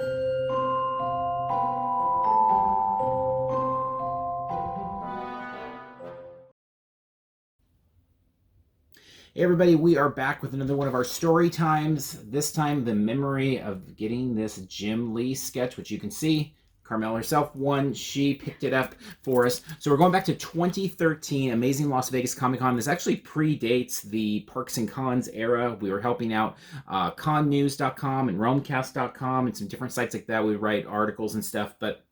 Hey everybody, we are back with another one of our story times. This time, the memory of getting this Jim Lee sketch, which you can see. Carmel herself won. She picked it up for us. So we're going back to 2013, Amazing Las Vegas Comic Con. This actually predates the Parks and Cons era. We were helping out connews.com and romecast.com and some different sites like that. We write articles and stuff, but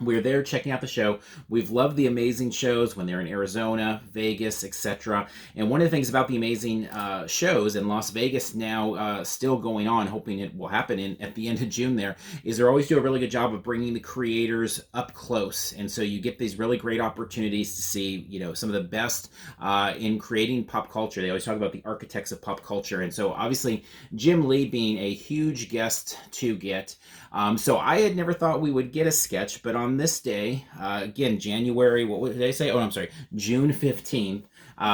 we're there checking out the show. We've loved the amazing shows when they're in Arizona, Vegas, etc. And one of the things about the amazing shows in Las Vegas now, still going on, hoping it will happen at the end of June there, is they always do a really good job of bringing the creators up close. And so you get these really great opportunities to see, some of the best in creating pop culture. They always talk about the architects of pop culture. And so obviously Jim Lee being a huge guest to get. So I had never thought we would get a sketch, but on this day, again, January, what did I say? Oh, I'm sorry, June 15th,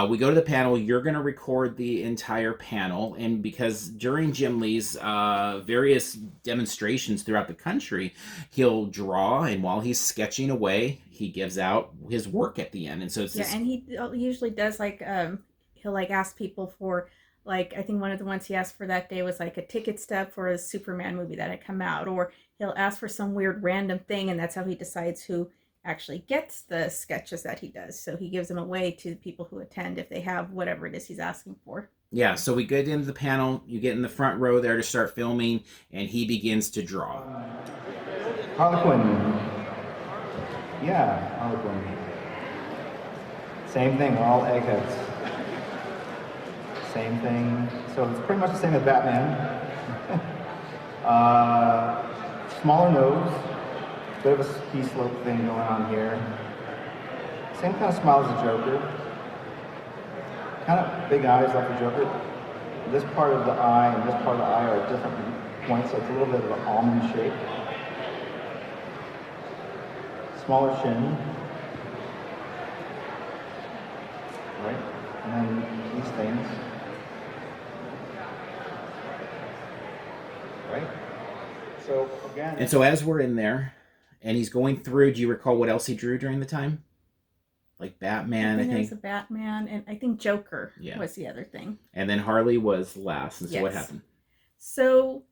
we go to the panel. You're going to record the entire panel. And because during Jim Lee's various demonstrations throughout the country, he'll draw, and while he's sketching away, he gives out his work at the end. And so it's and he usually does he'll ask people for, I think one of the ones he asked for that day was a ticket stub for a Superman movie that had come out, or he'll ask for some weird random thing, and that's how he decides who actually gets the sketches that he does. So he gives them away to the people who attend if they have whatever it is he's asking for. Yeah, so we get into the panel, you get in the front row there to start filming, and he begins to draw. Harley Quinn. Yeah, Harley Quinn. Same thing, we're all eggheads. Same thing. So it's pretty much the same as Batman. Smaller nose, bit of a ski slope thing going on here. Same kind of smile as the Joker. Kind of big eyes like the Joker. This part of the eye and this part of the eye are at different points, so it's a little bit of an almond shape. Smaller chin. Right? And then these things. Right? So again. And so as we're in there, and he's going through, do you recall what else he drew during the time? Like Batman, I think. It was a Batman, and I think Joker was the other thing. And then Harley was last. And so what happened? So,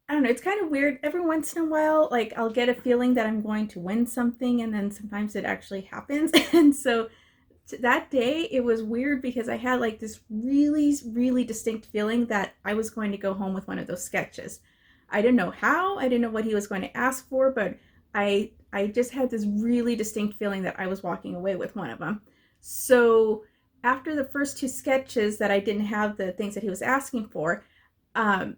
I don't know, it's kind of weird. Every once in a while, I'll get a feeling that I'm going to win something, and then sometimes it actually happens. And so that day, it was weird because I had this really, really distinct feeling that I was going to go home with one of those sketches. I didn't know how, I didn't know what he was going to ask for, but I just had this really distinct feeling that I was walking away with one of them. So after the first two sketches that I didn't have the things that he was asking for, the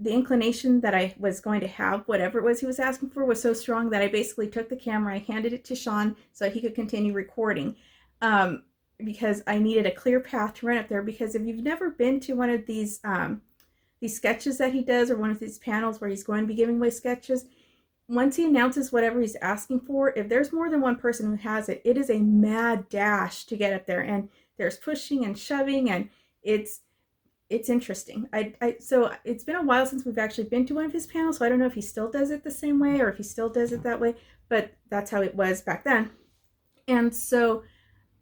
inclination that I was going to have whatever it was he was asking for was so strong that I basically took the camera, I handed it to Sean so he could continue recording, because I needed a clear path to run up there. Because if you've never been to one of these sketches that he does, or one of these panels where he's going to be giving away sketches, once he announces whatever he's asking for, if there's more than one person who has it, it is a mad dash to get up there, and there's pushing and shoving, and it's interesting. So it's been a while since we've actually been to one of his panels, so I don't know if he still does it the same way or if he still does it that way, but that's how it was back then. And so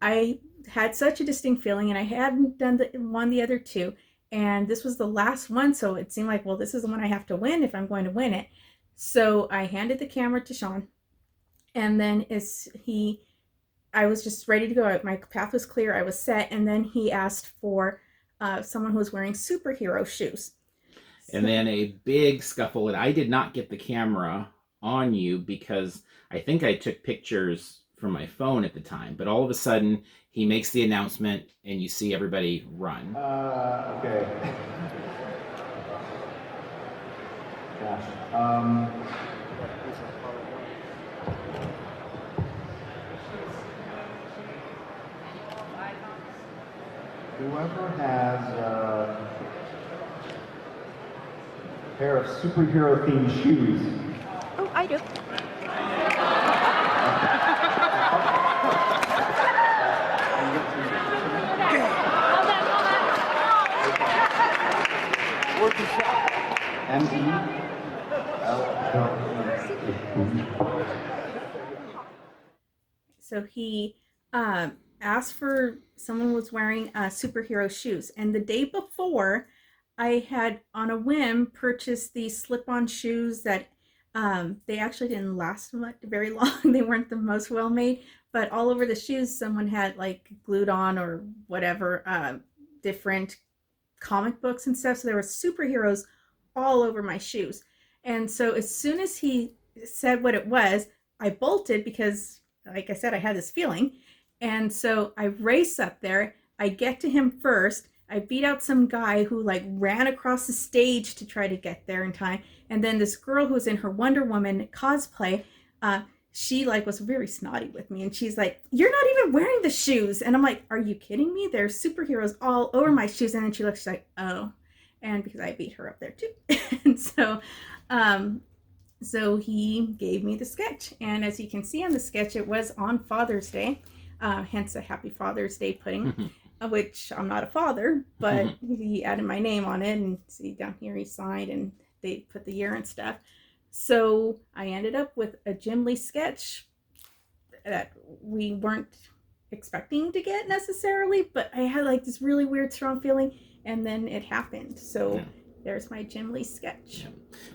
I had such a distinct feeling, and I hadn't done the other two, and this was the last one, so it seemed like, well, this is the one I have to win if I'm going to win it. So I handed the camera to Sean, and then I was just ready to go. My path was clear, I was set, and then he asked for someone who was wearing superhero shoes. And then a big scuffle, and I did not get the camera on you because I think I took pictures from my phone at the time, but all of a sudden he makes the announcement and you see everybody run. Okay. Gosh. Whoever has a pair of superhero themed shoes. Oh, I do. M-E So he asked for someone was wearing superhero shoes, and the day before, I had on a whim purchased these slip-on shoes that they actually didn't last very long. They weren't the most well made, but all over the shoes, someone had like glued on or whatever different comic books and stuff. So there were superheroes all over my shoes. And so as soon as he said what it was, I bolted because, like I said, I had this feeling. And so I race up there. I get to him first. I beat out some guy who like ran across the stage to try to get there in time. And then this girl who's in her Wonder Woman cosplay, she like was very snotty with me, and she's like, "You're not even wearing the shoes." And I'm like, "Are you kidding me? There's superheroes all over my shoes." And then she looks, she's like, "Oh," and because I beat her up there too. And so he gave me the sketch, and as you can see on the sketch, it was on Father's Day, hence a Happy Father's Day pudding. Which I'm not a father, but he added my name on it, and see down here he signed and they put the year and stuff. So I ended up with a Jim Lee sketch that we weren't expecting to get necessarily, but I had like this really weird strong feeling, and then it happened. So there's my Jim Lee sketch.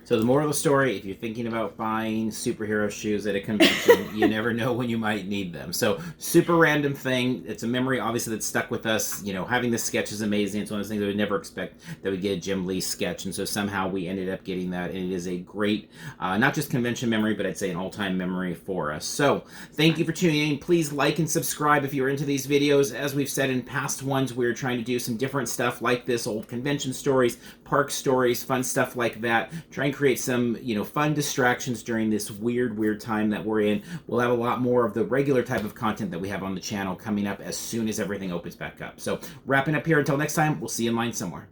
So the moral of the story, if you're thinking about buying superhero shoes at a convention, you never know when you might need them. So super random thing. It's a memory, obviously, that's stuck with us. You know, having this sketch is amazing. It's one of those things I would never expect that we'd get a Jim Lee sketch. And so somehow we ended up getting that. And it is a great, not just convention memory, but I'd say an all-time memory for us. So thank you for tuning in. Please like and subscribe if you're into these videos. As we've said in past ones, we're trying to do some different stuff like this, old convention stories, park stories, fun stuff like that. Try and create some, fun distractions during this weird time that we're in. We'll have a lot more of the regular type of content that we have on the channel coming up as soon as everything opens back up. So wrapping up here, until next time, we'll see you in line somewhere.